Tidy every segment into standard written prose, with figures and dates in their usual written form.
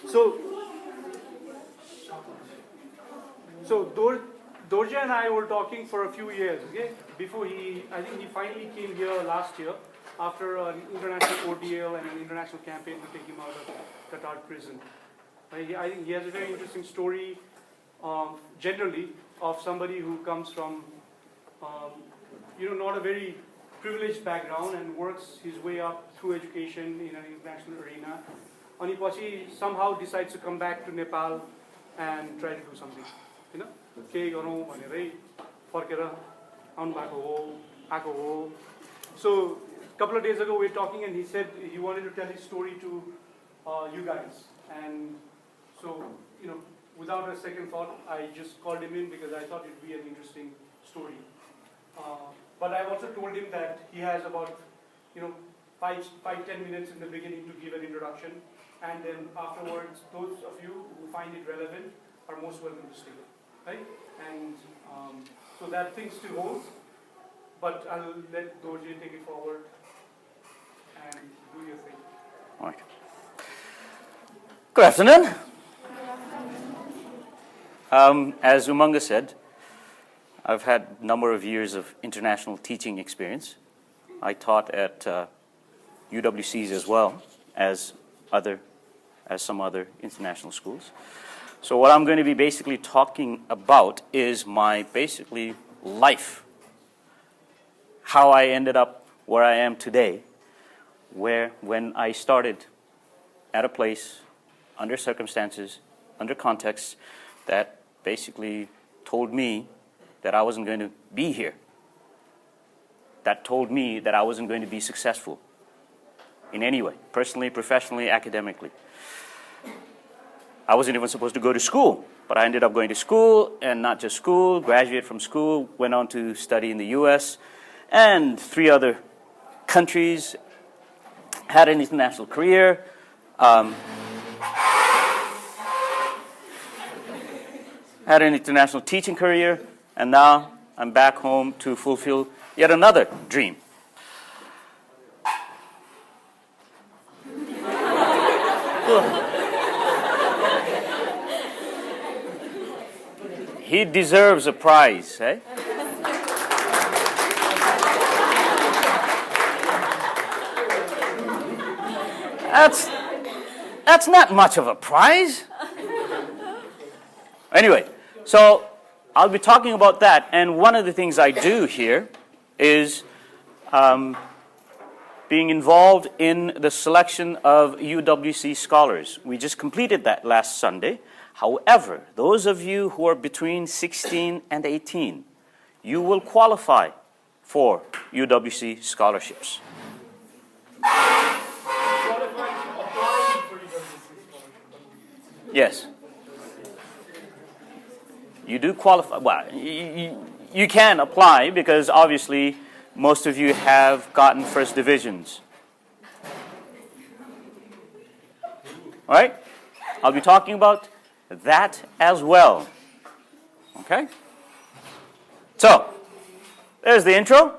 So, Dorje and I were talking for a few years, okay? Before I think he finally came here last year after an international ordeal and an international campaign to take him out of Qatar prison. I think he has a very interesting story, generally, of somebody who comes from, not a very privileged background and works his way up through education in an international arena. And he somehow decides to come back to Nepal and try to do something. So a couple of days ago we were talking and he said he wanted to tell his story to you guys. And so, without a second thought, I just called him in because I thought it would be an interesting story. But I also told him that he has about, 5-10 minutes in the beginning to give an introduction. And then afterwards, those of you who find it relevant are most welcome to stay. Right? And so that thing still holds. But I'll let Dorje take it forward and do your thing. All right. Good afternoon. As Umanga said, I've had a number of years of international teaching experience. I taught at UWCs as well as some other international schools. So what I'm going to be basically talking about is my basically life, how I ended up where I am today, when I started at a place, under circumstances, under context, that basically told me that I wasn't going to be here. That told me that I wasn't going to be successful in any way, personally, professionally, academically. I wasn't even supposed to go to school, but I ended up going to school, and not just school, graduated from school, went on to study in the US and 3 other countries, had an international career, had an international teaching career, and now I'm back home to fulfill yet another dream. He deserves a prize, eh? That's not much of a prize. Anyway, so I'll be talking about that, and one of the things I do here is being involved in the selection of UWC scholars. We just completed that last Sunday. However, those of you who are between 16 and 18, you will qualify for UWC scholarships. Yes. You do qualify. Well, you can apply because obviously most of you have gotten first divisions. All right? I'll be talking about that as well. Okay? So, there's the intro.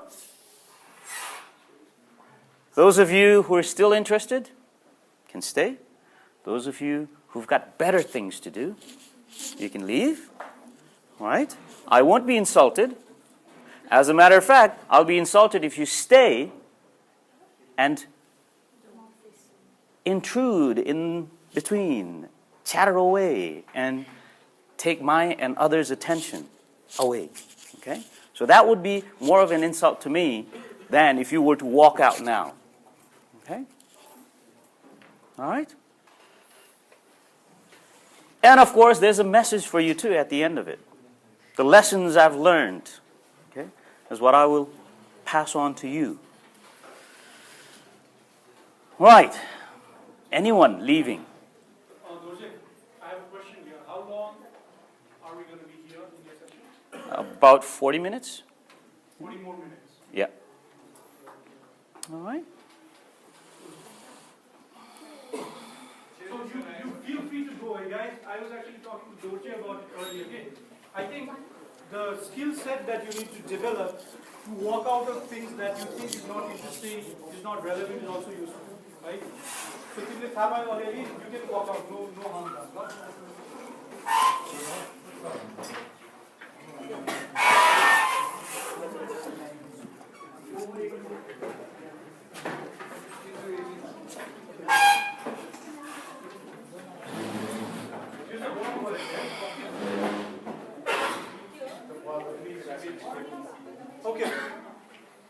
Those of you who are still interested can stay. Those of you who've got better things to do, you can leave. All right? I won't be insulted. As a matter of fact, I'll be insulted if you stay and intrude in between, chatter away, and take my and others' attention away. Okay? So that would be more of an insult to me than if you were to walk out now. Okay? All right? And of course, there's a message for you too at the end of it. The lessons I've learned, okay, is what I will pass on to you. Right. Anyone leaving? Dorje, I have a question here. How long are we going to be here in your session? About 40 minutes. 40 more minutes. Yeah. All right. So you feel free to go. Guys, I was actually talking to Dorje about it earlier. Okay? I think the skill set that you need to develop to walk out of things that you think is not interesting, is not relevant, is also useful. Right? So तिमीले थाहा पायो अलिअलि, you can walk out, no harm done, ल? Okay.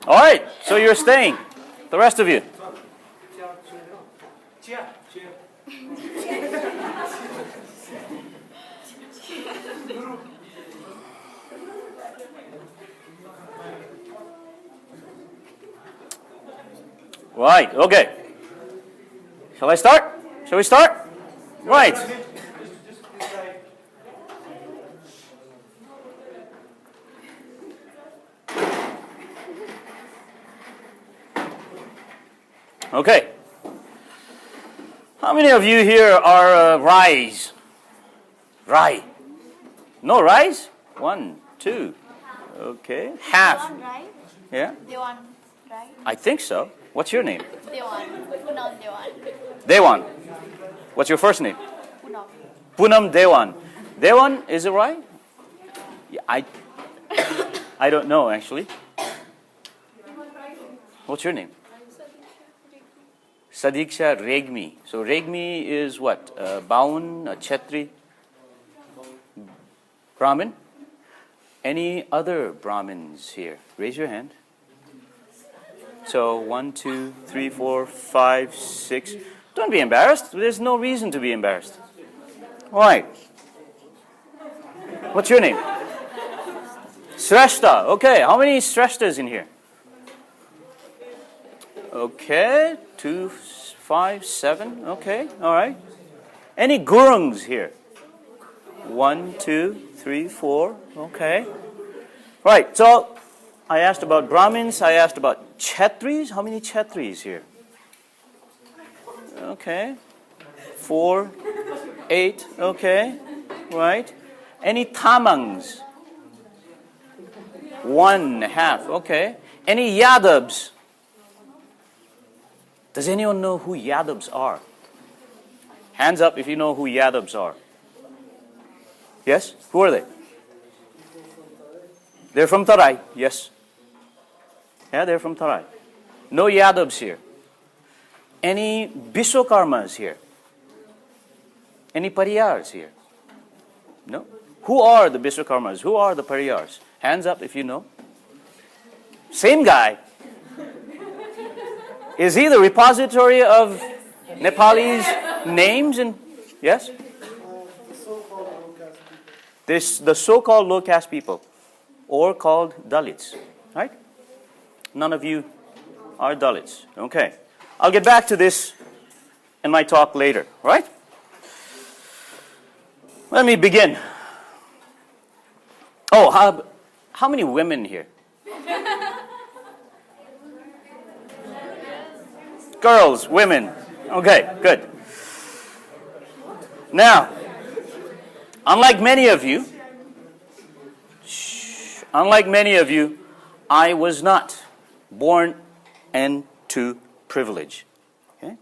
All right, so you're staying, the rest of you. Chair. Right, okay. Shall I start? Shall we start? Right. Okay. How many of you here are Rais? Rai. No Rais? 1, 2. Okay. Half. Dewan, right? Yeah? Dewan, right? I think so. What's your name? Dewan. Punam Dewan. Dewan. What's your first name? Punam. Punam Dewan. Dewan, is it right? Yeah, I don't know actually. What's your name? Sadiksha Regmi. So Regmi is what? Baun, a Chetri, Brahmin? Any other Brahmins here? Raise your hand. So 1, 2, 3, 4, 5, 6. Don't be embarrassed. There's no reason to be embarrassed. All right. What's your name? Sreshta. Okay. How many Sreshtas in here? Okay. 2, 5, 7. Okay. All right. Any Gurungs here? 1, 2, 3, 4. Okay. Right. So I asked about Brahmins. I asked about Kshatris. How many Kshatris here? Okay. 4, 8. Okay. Right. Any Tamangs? 1/2. Okay. Any Yadavs? Does anyone know who Yadavs are? Hands up if you know who Yadavs are. Yes? Who are they? They're from Tarai. Yes. Yeah, they're from Tarai. No Yadavs here. Any Biswakarmas here? Any Pariyars here? No? Who are the Biswakarmas? Who are the Pariyars? Hands up if you know. Same guy. Is he the repository of Nepali's names and yes? The so-called low caste people, or called Dalits, right? None of you are Dalits. Okay. I'll get back to this in my talk later, right? Let me begin. Oh, how many women here? Girls, women. Okay, good. Now, unlike many of you, I was not born into privilege. Okay?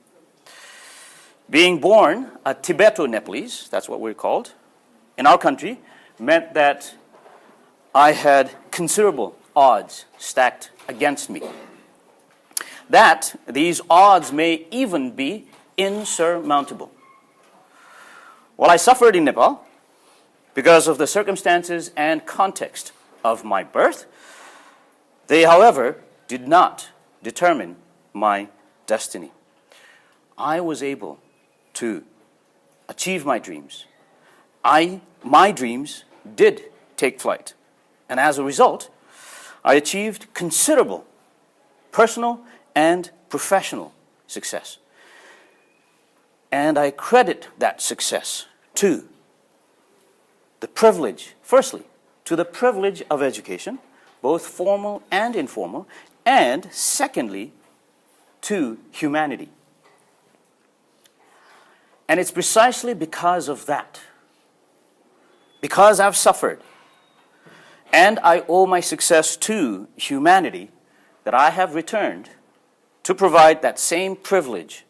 Being born a Tibeto-Nepalese, that's what we're called, in our country, meant that I had considerable odds stacked against me. That these odds may even be insurmountable. While I suffered in Nepal because of the circumstances and context of my birth, they, however, did not determine my destiny. I was able to achieve my dreams. My dreams did take flight. And as a result, I achieved considerable personal and professional success. And I credit that success to the privilege, firstly, to the privilege of education, both formal and informal, and secondly, to humanity. And it's precisely because of that, because I've suffered, and I owe my success to humanity, that I have returned to provide that same privilege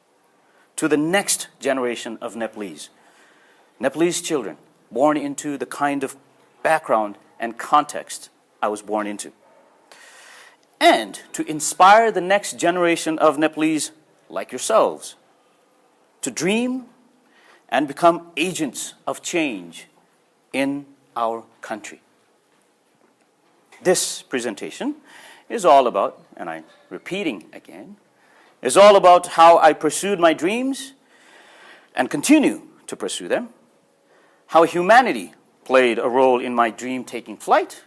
to the next generation of Nepalese. Nepalese children born into the kind of background and context I was born into. And to inspire the next generation of Nepalese like yourselves to dream and become agents of change in our country. This presentation is all about, and I'm repeating again, is all about how I pursued my dreams and continue to pursue them, how humanity played a role in my dream taking flight,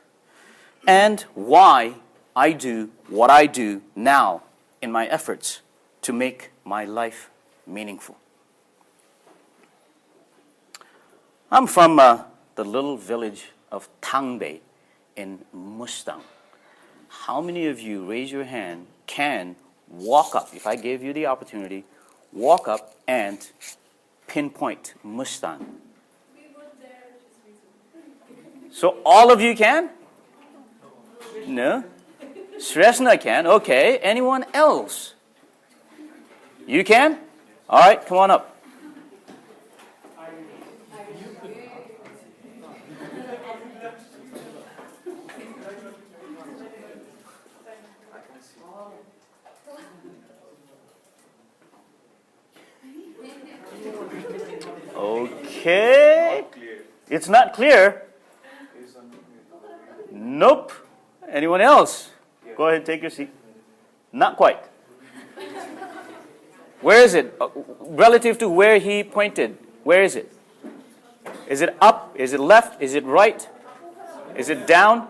and why I do what I do now in my efforts to make my life meaningful. I'm from the little village of Tangbe in Mustang. How many of you, raise your hand, can walk up, if I gave you the opportunity, walk up and pinpoint Mustang? So all of you can? No? Sresna can. Okay. Anyone else? You can? All right, come on up. Okay. It's not clear. Nope. Anyone else? Go ahead and take your seat. Not quite. Where is it? Relative to where he pointed, where is it? Is it up? Is it left? Is it right? Is it down?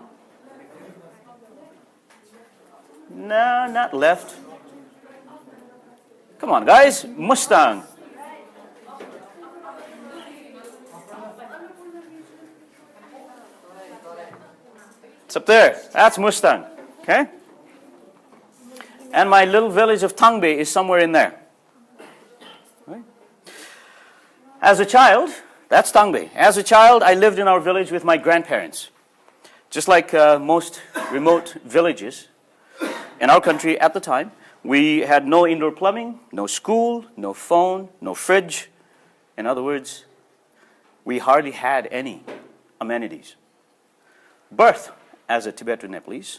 No, not left. Come on, guys. Mustang. It's up there. That's Mustang. Okay? And my little village of Tangbe is somewhere in there. Right? As a child, that's Tangbe. As a child, I lived in our village with my grandparents. Just like most remote villages in our country at the time, we had no indoor plumbing, no school, no phone, no fridge. In other words, we hardly had any amenities. Birth as a Tibetan Nepalese,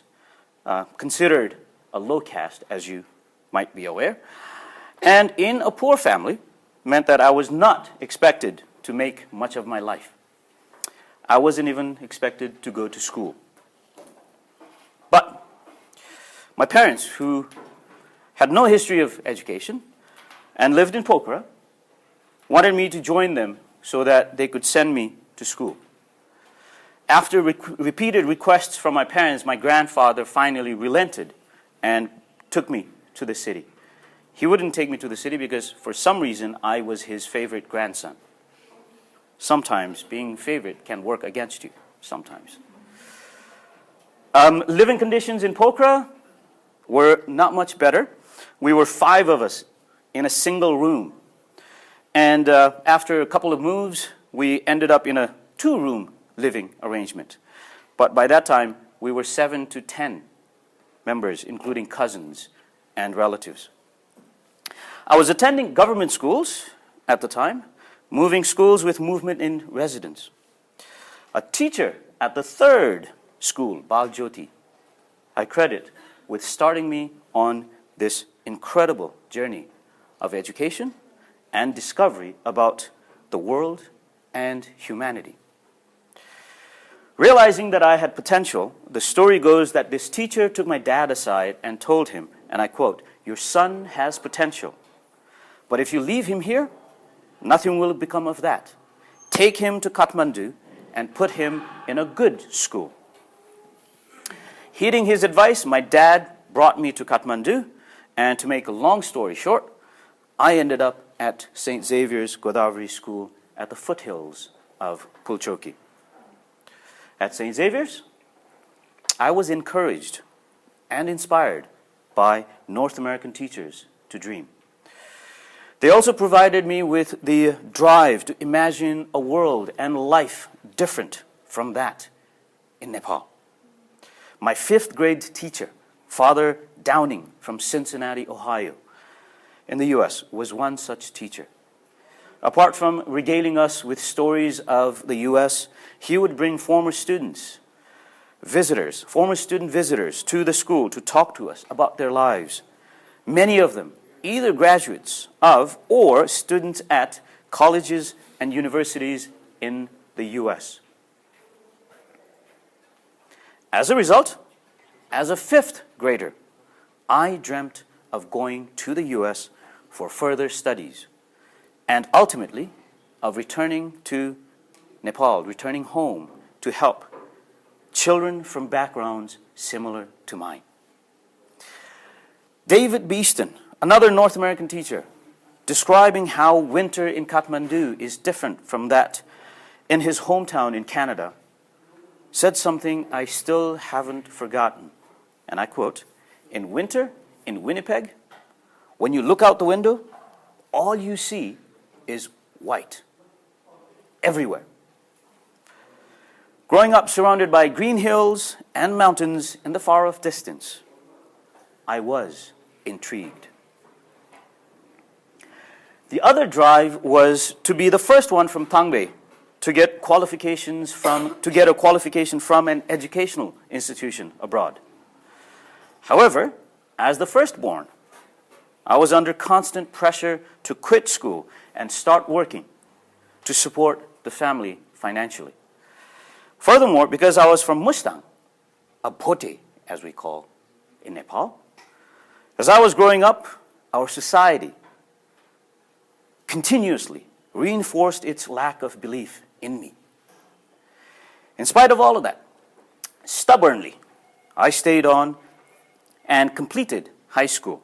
considered a low caste, as you might be aware, and in a poor family, meant that I was not expected to make much of my life. I wasn't even expected to go to school. But my parents, who had no history of education and lived in Pokhara, wanted me to join them so that they could send me to school. After repeated requests from my parents, my grandfather finally relented and took me to the city. He wouldn't take me to the city because for some reason I was his favorite grandson. Sometimes being favorite can work against you, sometimes. Living conditions in Pokhara were not much better. We were 5 of us in a single room. And after a couple of moves, we ended up in a 2-room living arrangement. But by that time, we were 7 to 10 members, including cousins and relatives. I was attending government schools at the time, moving schools with movement in residence. A teacher at the 3rd school, Baljoti, I credit with starting me on this incredible journey of education and discovery about the world and humanity. Realizing that I had potential, the story goes that this teacher took my dad aside and told him, and I quote, "Your son has potential, but if you leave him here, nothing will become of that. Take him to Kathmandu and put him in a good school." Heeding his advice, my dad brought me to Kathmandu, and to make a long story short, I ended up at St. Xavier's Godavari School at the foothills of Pulchoki. At St. Xavier's, I was encouraged and inspired by North American teachers to dream. They also provided me with the drive to imagine a world and life different from that in Nepal. My 5th grade teacher, Father Downing from Cincinnati, Ohio, in the US was one such teacher. Apart from regaling us with stories of the US, he would bring former student visitors to the school to talk to us about their lives. Many of them either graduates of or students at colleges and universities in the US. As a result, as a 5th grader, I dreamt of going to the US for further studies and ultimately of returning to Nepal, returning home to help children from backgrounds similar to mine. David Beeston, another North American teacher, describing how winter in Kathmandu is different from that in his hometown in Canada, said something I still haven't forgotten. And I quote, "In winter in Winnipeg, when you look out the window, all you see is white everywhere." Growing up surrounded by green hills and mountains in the far-off distance, I was intrigued. The other drive was to be the first one from Tangbei to get a qualification from an educational institution abroad. However, as the firstborn, I was under constant pressure to quit school and start working to support the family financially. Furthermore, because I was from Mustang, a bhote, as we call in Nepal, as I was growing up, our society continuously reinforced its lack of belief in me. In spite of all of that, stubbornly, I stayed on and completed high school,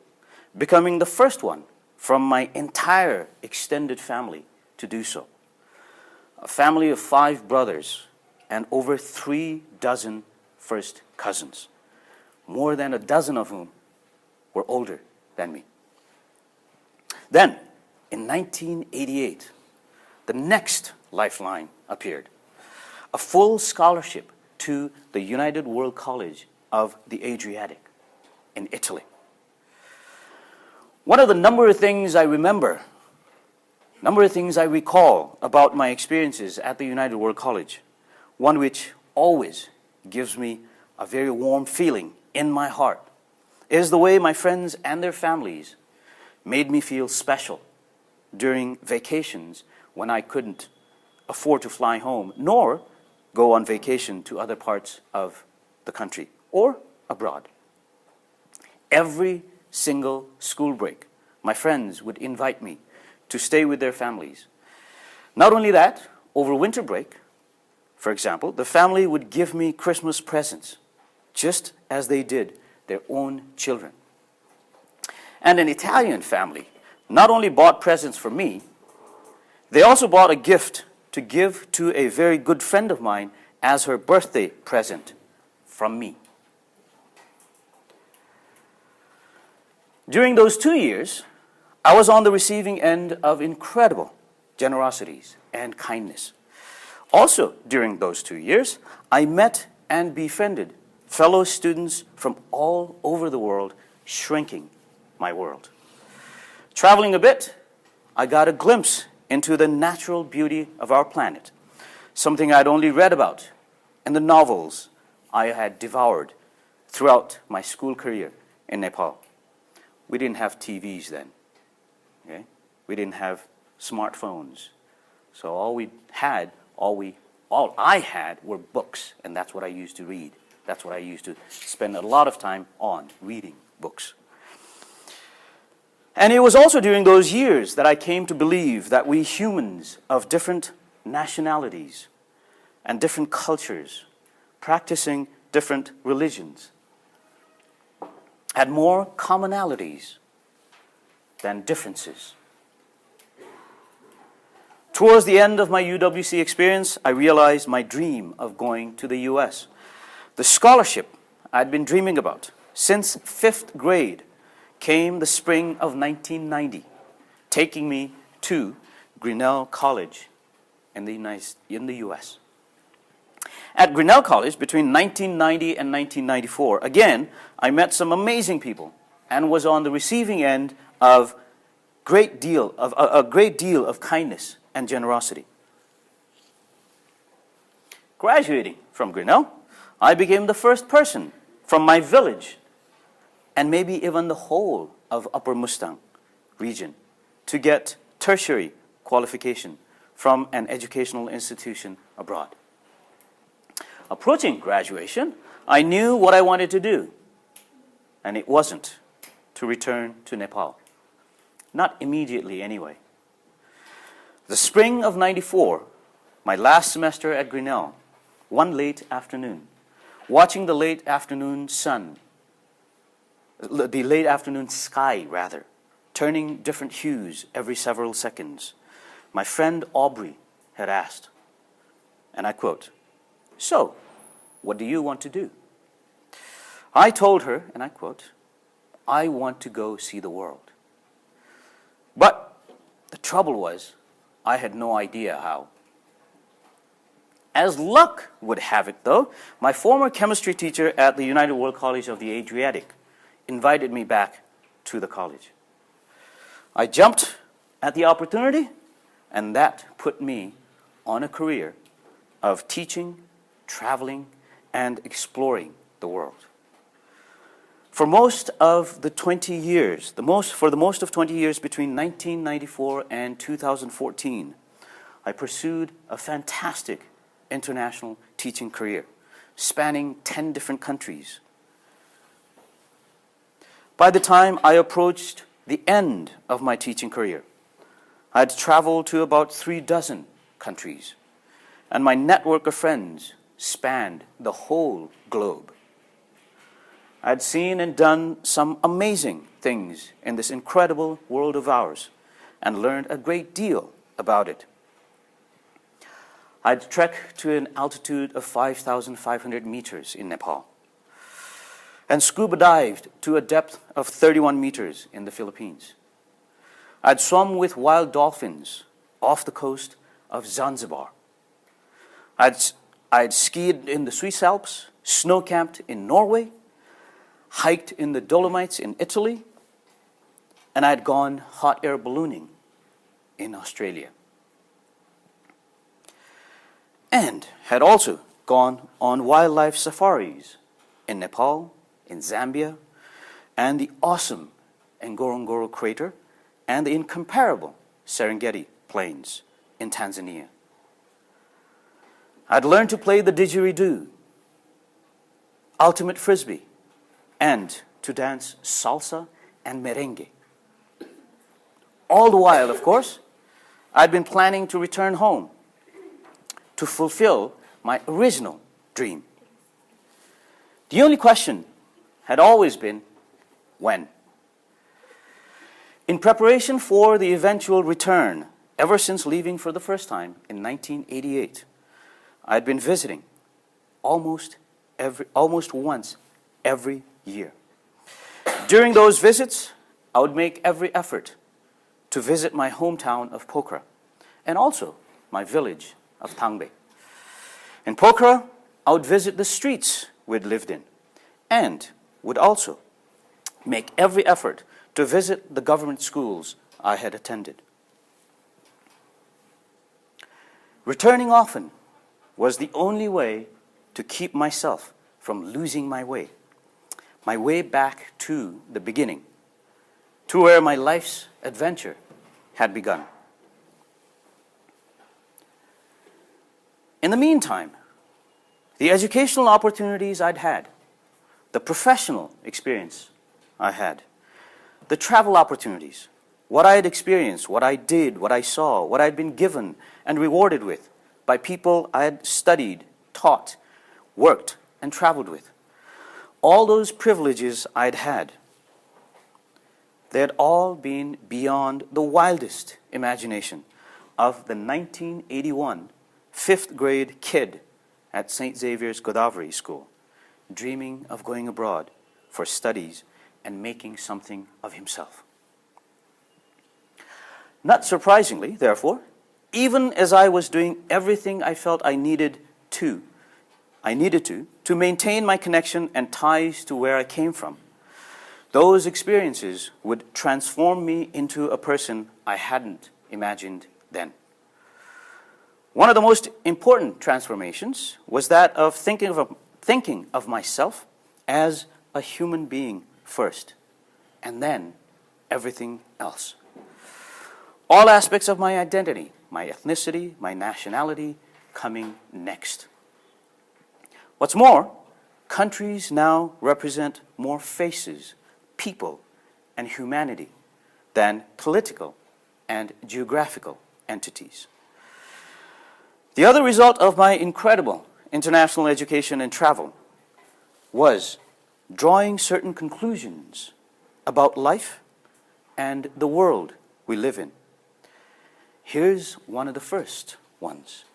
becoming the first one from my entire extended family to do so. A family of 5 brothers and over 3 dozen first cousins, more than a dozen of whom were older than me. Then, in 1988, the next lifeline appeared, a full scholarship to the United World College of the Adriatic in Italy. One of the number of things I recall about my experiences at the United World College, one which always gives me a very warm feeling in my heart, is the way my friends and their families made me feel special during vacations when I couldn't afford to fly home, nor go on vacation to other parts of the country or abroad. Every single school break, my friends would invite me to stay with their families. Not only that, over winter break, for example, the family would give me Christmas presents, just as they did their own children. And an Italian family not only bought presents for me, they also bought a gift to give to a very good friend of mine as her birthday present from me. During those 2 years, I was on the receiving end of incredible generosities and kindness. Also, during those 2 years, I met and befriended fellow students from all over the world, shrinking my world. Traveling a bit, I got a glimpse into the natural beauty of our planet, something I'd only read about in the novels I had devoured throughout my school career in Nepal. We didn't have TVs then. Okay? We didn't have smartphones. So all I had were books, and that's what I used to read. That's what I used to spend a lot of time on, reading books. And it was also during those years that I came to believe that we humans of different nationalities and different cultures, practicing different religions, had more commonalities than differences. Towards the end of my UWC experience, I realized my dream of going to the US. The scholarship I'd been dreaming about since 5th grade came the spring of 1990, taking me to Grinnell College in the US. At Grinnell College, between 1990 and 1994, again, I met some amazing people and was on the receiving end of a great deal of kindness and generosity. Graduating from Grinnell, I became the first person from my village, and maybe even the whole of Upper Mustang region, to get tertiary qualification from an educational institution abroad. Approaching graduation, I knew what I wanted to do, and it wasn't to return to Nepal. Not immediately, anyway. The spring of '94, my last semester at Grinnell, one late afternoon, watching the late afternoon sun, the late afternoon sky, rather, turning different hues every several seconds, my friend Aubrey had asked, and I quote, "So, what do you want to do?" I told her, and I quote, "I want to go see the world." But the trouble was, I had no idea how. As luck would have it, though, my former chemistry teacher at the United World College of the Adriatic invited me back to the college. I jumped at the opportunity, and that put me on a career of teaching, traveling, and exploring the world. For most of the 20 years, for the most of 20 years between 1994 and 2014, I pursued a fantastic international teaching career, spanning 10 different countries. By the time I approached the end of my teaching career, I had traveled to about 36 countries, and my network of friends spanned the whole globe. I had seen and done some amazing things in this incredible world of ours and learned a great deal about it. I'd trekked to an altitude of 5,500 meters in Nepal and scuba dived to a depth of 31 meters in the Philippines. I'd swum with wild dolphins off the coast of Zanzibar. I'd skied in the Swiss Alps, snow camped in Norway, hiked in the Dolomites in Italy, and I'd gone hot air ballooning in Australia. And had also gone on wildlife safaris in Nepal, in Zambia, and the awesome Ngorongoro crater, and the incomparable Serengeti plains in Tanzania. I'd learned to play the didgeridoo, ultimate frisbee, and to dance salsa and merengue. All the while, of course, I'd been planning to return home to fulfill my original dream. The only question had always been, when? In preparation for the eventual return, ever since leaving for the first time in 1988, I had been visiting almost once every year. During those visits, I would make every effort to visit my hometown of Pokhara and also my village of Thangbe. In Pokhara, I would visit the streets we'd lived in and would also make every effort to visit the government schools I had attended. Returning often was the only way to keep myself from losing my way back to the beginning, to where my life's adventure had begun. In the meantime, the educational opportunities I'd had, the professional experience I had, the travel opportunities, what I had experienced, what I did, what I saw, what I'd been given and rewarded with by people I had studied, taught, worked, and traveled with. All those privileges I'd had, they had all been beyond the wildest imagination of the 1981 fifth grade kid at St. Xavier's Godavari School, dreaming of going abroad for studies and making something of himself. Not surprisingly, therefore, even as I was doing everything I felt I needed to maintain my connection and ties to where I came from, those experiences would transform me into a person I hadn't imagined then. One of the most important transformations was that of thinking of myself as a human being first, and then everything else. All aspects of my identity, my ethnicity, my nationality, coming next. What's more, countries now represent more faces, people, and humanity than political and geographical entities. The other result of my incredible international education and travel was drawing certain conclusions about life and the world we live in. Here's one of the first ones.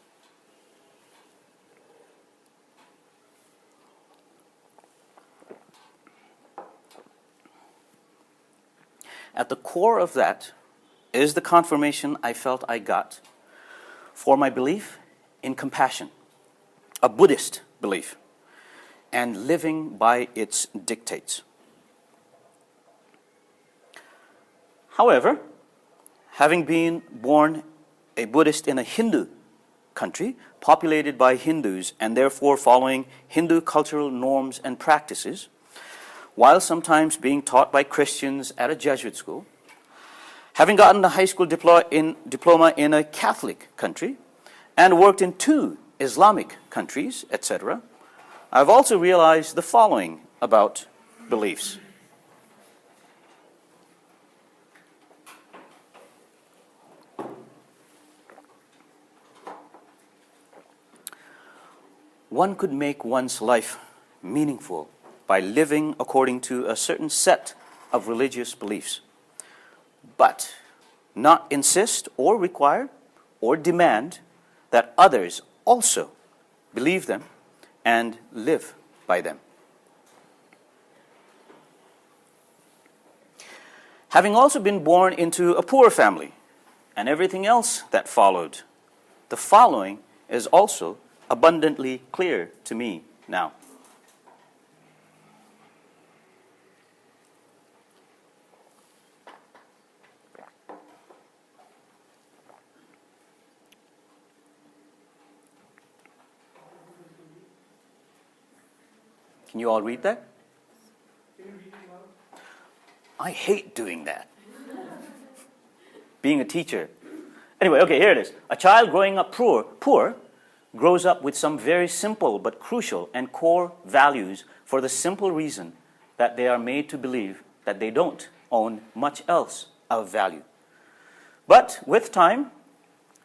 At the core of that is the confirmation I felt I got for my belief in compassion, a Buddhist belief, and living by its dictates. However, having been born a Buddhist in a Hindu country, populated by Hindus, and therefore following Hindu cultural norms and practices, while sometimes being taught by Christians at a Jesuit school, having gotten a high school diploma in a Catholic country, and worked in 2 Islamic countries, etc., I've also realized the following about beliefs. One could make one's life meaningful by living according to a certain set of religious beliefs, but not insist or require or demand that others also believe them and live by them. Having also been born into a poor family and everything else that followed, the following is also abundantly clear to me now. Can you all read that? I hate doing that. Being a teacher. Anyway, okay, here it is. A child growing up poor grows up with some very simple but crucial and core values for the simple reason that they are made to believe that they don't own much else of value. But with time,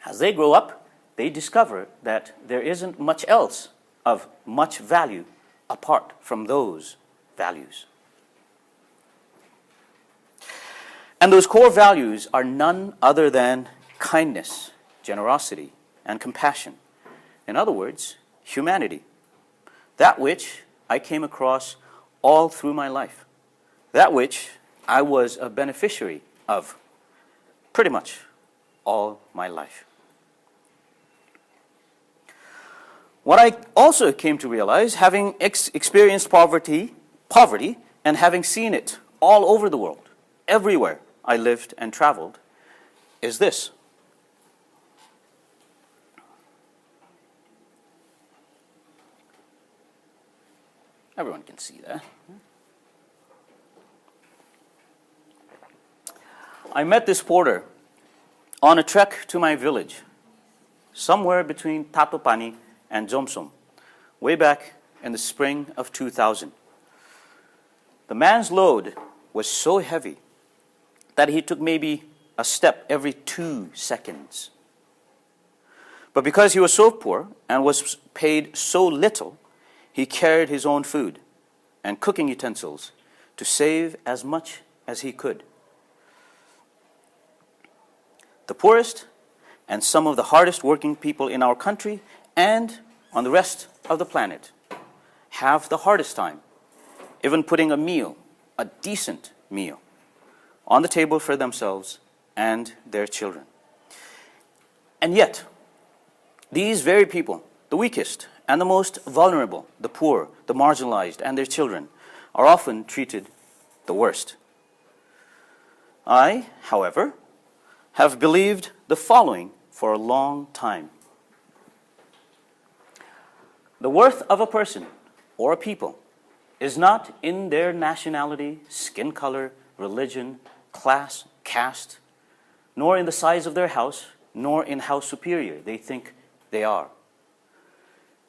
as they grow up, they discover that there isn't much else of much value apart from those values. And those core values are none other than kindness, generosity, and compassion. In other words, humanity. That which I came across all through my life. That which I was a beneficiary of pretty much all my life. What I also came to realize, having experienced poverty, and having seen it all over the world, everywhere I lived and traveled, is this. Everyone can see that. I met this porter on a trek to my village, somewhere between Tatopani and Jomsom, way back in the spring of 2000. The man's load was so heavy that he took maybe a step every 2 seconds. But because he was so poor and was paid so little, he carried his own food and cooking utensils to save as much as he could. The poorest and some of the hardest working people in our country and on the rest of the planet have the hardest time even putting a meal, a decent meal, on the table for themselves and their children. And yet, these very people, the weakest and the most vulnerable, the poor, the marginalized, and their children, are often treated the worst. I, however, have believed the following for a long time. The worth of a person or a people is not in their nationality, skin color, religion, class, caste, nor in the size of their house, nor in how superior they think they are.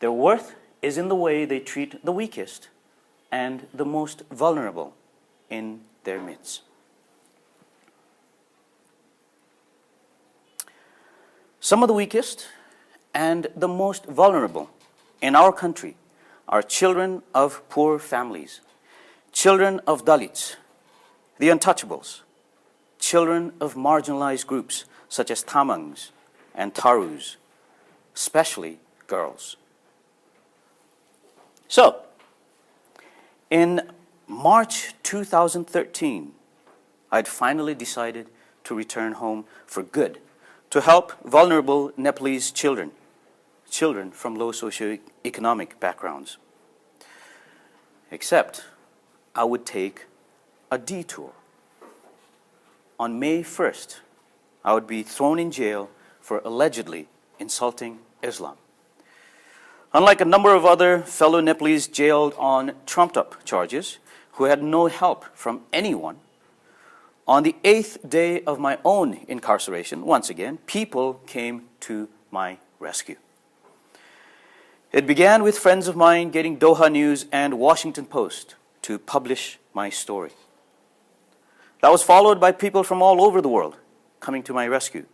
Their worth is in the way they treat the weakest and the most vulnerable in their midst. Some of the weakest and the most vulnerable in our country are children of poor families, children of Dalits, the untouchables, children of marginalized groups such as Tamangs and Tarus, especially girls. So, in March 2013, I'd finally decided to return home for good to help vulnerable Nepalese children from low socioeconomic backgrounds. Except I would take a detour. On May 1st, I would be thrown in jail for allegedly insulting Islam. Unlike a number of other fellow Nepalese jailed on trumped-up charges who had no help from anyone, on the 8th day of my own incarceration, once again, people came to my rescue. It began with friends of mine getting Doha News and Washington Post to publish my story. That was followed by people from all over the world coming to my rescue,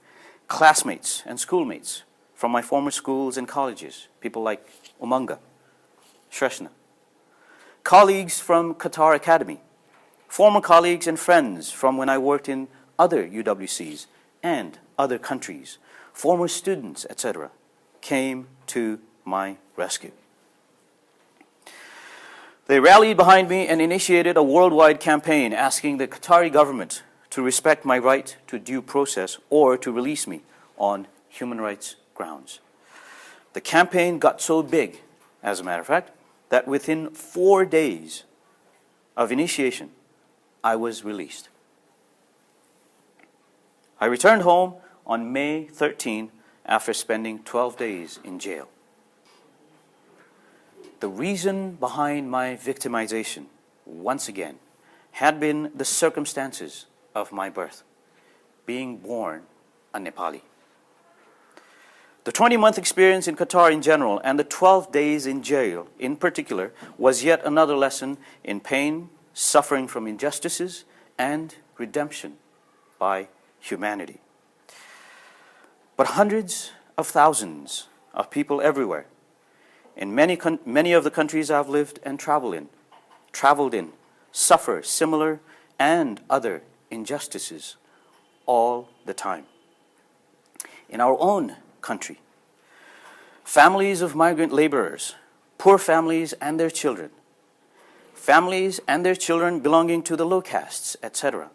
classmates and schoolmates from my former schools and colleges, people like Umanga, Shreshna, colleagues from Qatar Academy, former colleagues and friends from when I worked in other UWCs and other countries, former students, etc., came to my rescue. They rallied behind me and initiated a worldwide campaign asking the Qatari government to respect my right to due process or to release me on human rights grounds. The campaign got so big, as a matter of fact, that within 4 days of initiation, I was released. I returned home on May 13 after spending 12 days in jail. The reason behind my victimization, once again, had been the circumstances of my birth, being born a Nepali. The 20-month experience in Qatar in general and the 12 days in jail in particular was yet another lesson in pain, suffering from injustices, and redemption by humanity. But hundreds of thousands of people everywhere, in many of the countries I've lived and traveled in, suffer similar and other injustices all the time. In our own country, families of migrant laborers, poor families and their children, families and their children belonging to the low castes, etc.,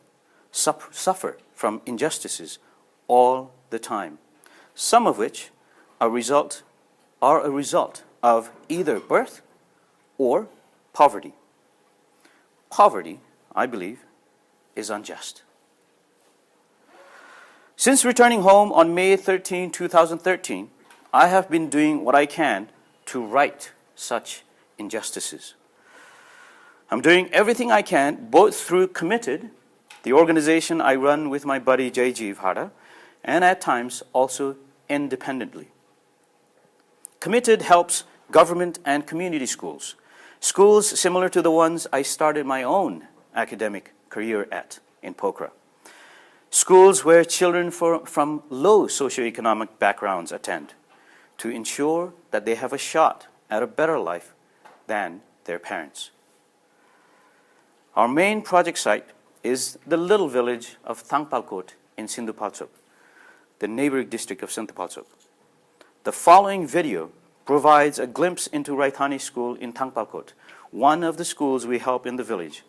suffer from injustices all the time, some of which are a result of either birth or poverty. Poverty, I believe, is unjust. Since returning home on May 13, 2013, I have been doing what I can to right such injustices. I'm doing everything I can, both through Committed, the organization I run with my buddy Jaijeev Hara, and at times also independently. Committed helps government and community schools, schools similar to the ones I started my own academic career at in Pokhara. Schools where children from low socioeconomic backgrounds attend to ensure that they have a shot at a better life than their parents. Our main project site is the little village of Thangpalkot in Sindhupalchok, the neighboring district of Sindhupalchok. The following video provides a glimpse into Raithani School in Thangpalkot, one of the schools we help in the village.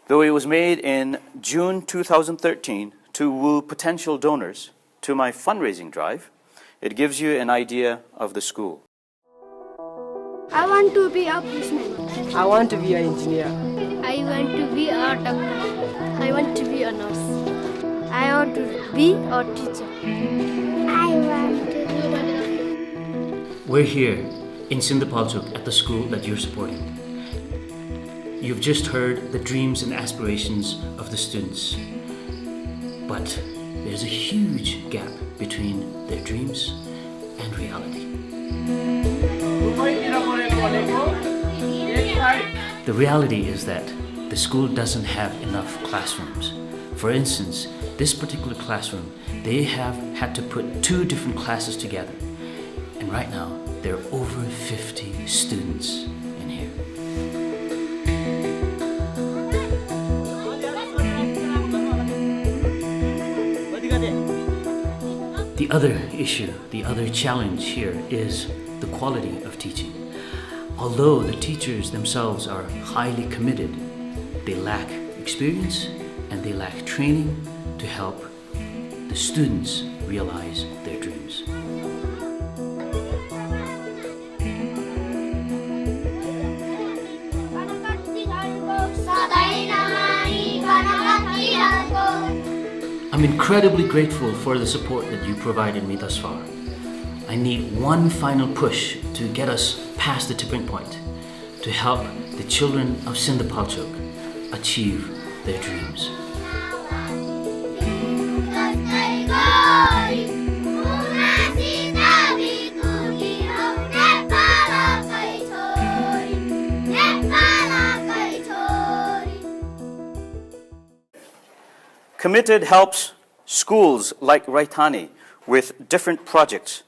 Though it was made in June 2013 to woo potential donors to my fundraising drive, it gives you an idea of the school. I want to be a policeman. I want to be an engineer. I going to be a doctor. I want to be a nurse. I want to be a teacher. I want to be. We're here in Sindhapalchok at the school that you're supporting. You've just heard the dreams and aspirations of the students. But there's a huge gap between their dreams and reality. The reality is that the school doesn't have enough classrooms. For instance, this particular classroom, they have had to put 2 different classes together. And right now, there are over 50 students in here. The other issue, the other challenge here is the quality of teaching. Although the teachers themselves are highly committed, they lack experience and they lack training to help the students realize their dreams. I'm incredibly grateful for the support that you provided me thus far. I need one final push to get us past the tipping point, to help the children of Sindhapalchok achieve their dreams. Committed helps schools like Raitani with different projects,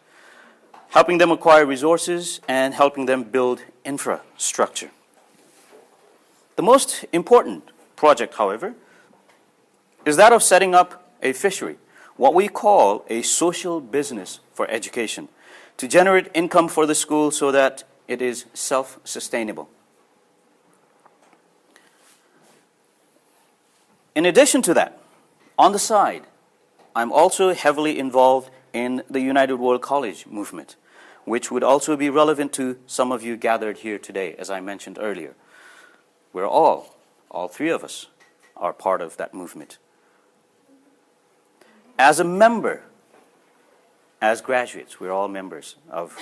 helping them acquire resources and helping them build infrastructure. The most important project, however, is that of setting up a fishery, what we call a social business for education, to generate income for the school so that it is self-sustainable. In addition to that, on the side, I'm also heavily involved in the United World College movement, which would also be relevant to some of you gathered here today, as I mentioned earlier. We're all 3 of us, are part of that movement. As a member, as graduates, we're all members of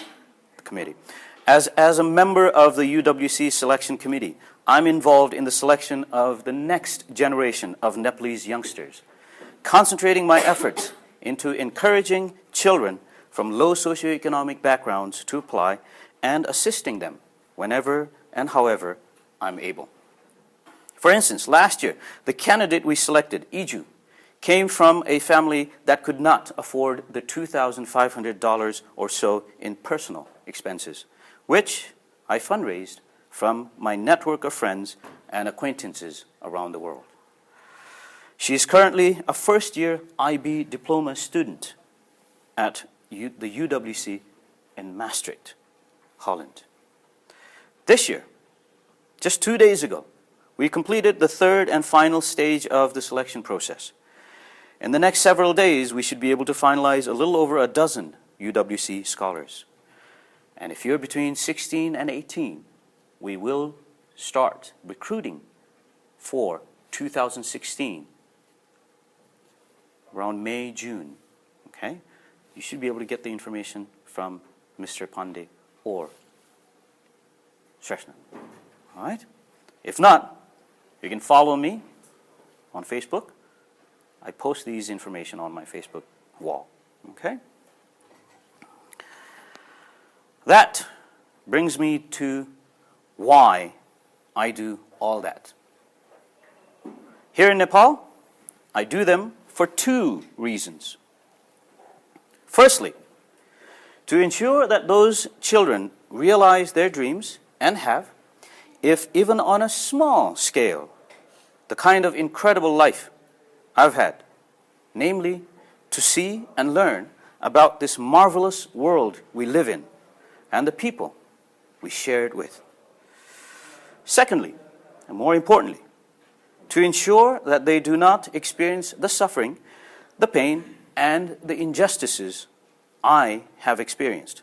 the committee. As a member of the UWC selection committee, I'm involved in the selection of the next generation of Nepalese youngsters, concentrating my efforts into encouraging children from low socioeconomic backgrounds to apply and assisting them whenever and however I'm able. For instance, last year, the candidate we selected, Iju, came from a family that could not afford the $2,500 or so in personal expenses, which I fundraised from my network of friends and acquaintances around the world. She is currently a first-year IB diploma student at the UWC in Maastricht, Holland. This year, just 2 days ago, we completed the 3rd and final stage of the selection process. In the next several days, we should be able to finalize a little over a dozen UWC scholars. And if you're between 16 and 18, we will start recruiting for 2016 around May, June, okay? You should be able to get the information from Mr. Pandey or Shreshna, all right? If not, you can follow me on Facebook. I post these information on my Facebook wall, okay? That brings me to why I do all that. Here in Nepal, I do them for 2 reasons. Firstly, to ensure that those children realize their dreams and have, if even on a small scale, the kind of incredible life I've had, namely to see and learn about this marvelous world we live in and the people we share it with. Secondly, and more importantly, to ensure that they do not experience the suffering, the pain, and the injustices I have experienced,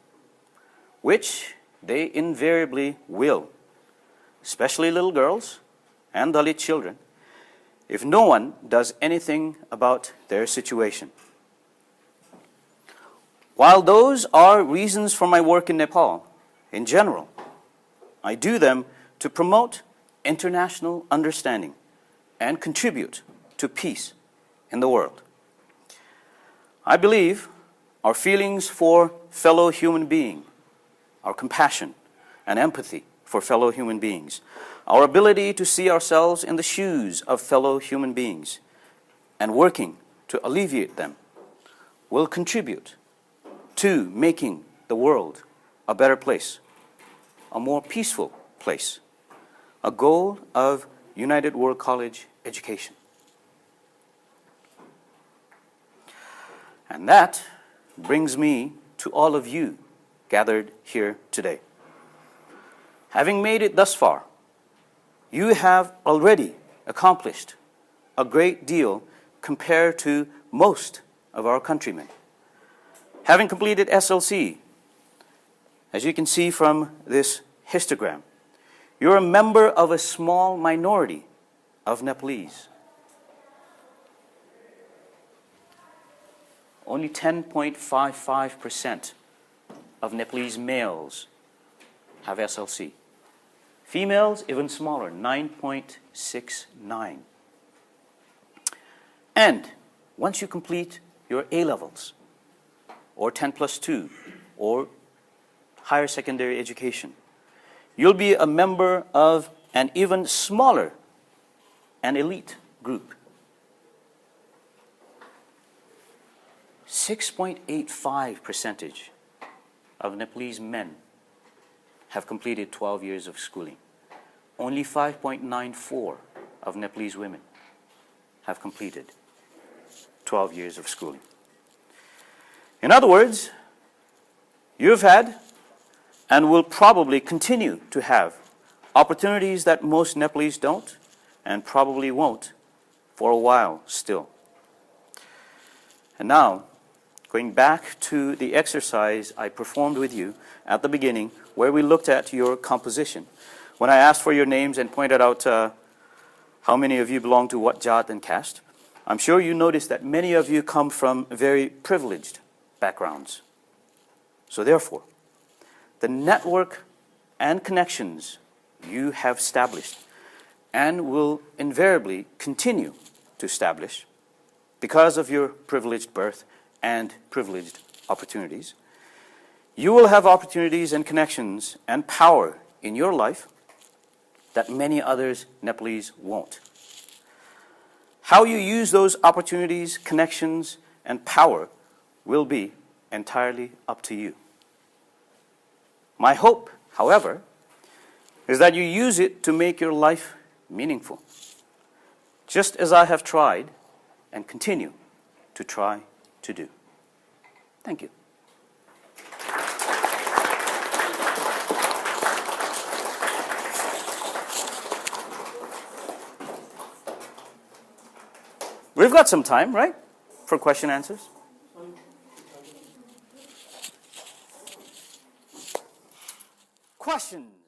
which they invariably will, especially little girls and Dalit children if no one does anything about their situation. While those are reasons for my work in Nepal, in general, I do them to promote international understanding and contribute to peace in the world. I believe our feelings for fellow human beings, our compassion and empathy for fellow human beings, our ability to see ourselves in the shoes of fellow human beings and working to alleviate them will contribute to making the world a better place, a more peaceful place, a goal of United World College education. And that brings me to all of you gathered here today. Having made it thus far, you have already accomplished a great deal compared to most of our countrymen. Having completed SLC, as you can see from this histogram, you're a member of a small minority of Nepalese. Only 10.55% of Nepalese males have SLC. Females, even smaller, 9.69. And once you complete your A-levels, or 10+2, or higher secondary education, you'll be a member of an even smaller, an elite group. 6.85% of Nepalese men have completed 12 years of schooling. Only 5.94% of Nepalese women have completed 12 years of schooling. In other words, you've had and will probably continue to have opportunities that most Nepalese don't and probably won't for a while still. And now, going back to the exercise I performed with you at the beginning, where we looked at your composition. When I asked for your names and pointed out how many of you belong to what jat and caste, I'm sure you noticed that many of you come from very privileged backgrounds. So therefore, the network and connections you have established and will invariably continue to establish because of your privileged birth and privileged opportunities, you will have opportunities and connections and power in your life that many others Nepalese won't. How you use those opportunities, connections, and power will be entirely up to you. My hope, however, is that you use it to make your life meaningful, just as I have tried and continue to try to do. Thank you. We've got some time, right, for question and answers? Questions?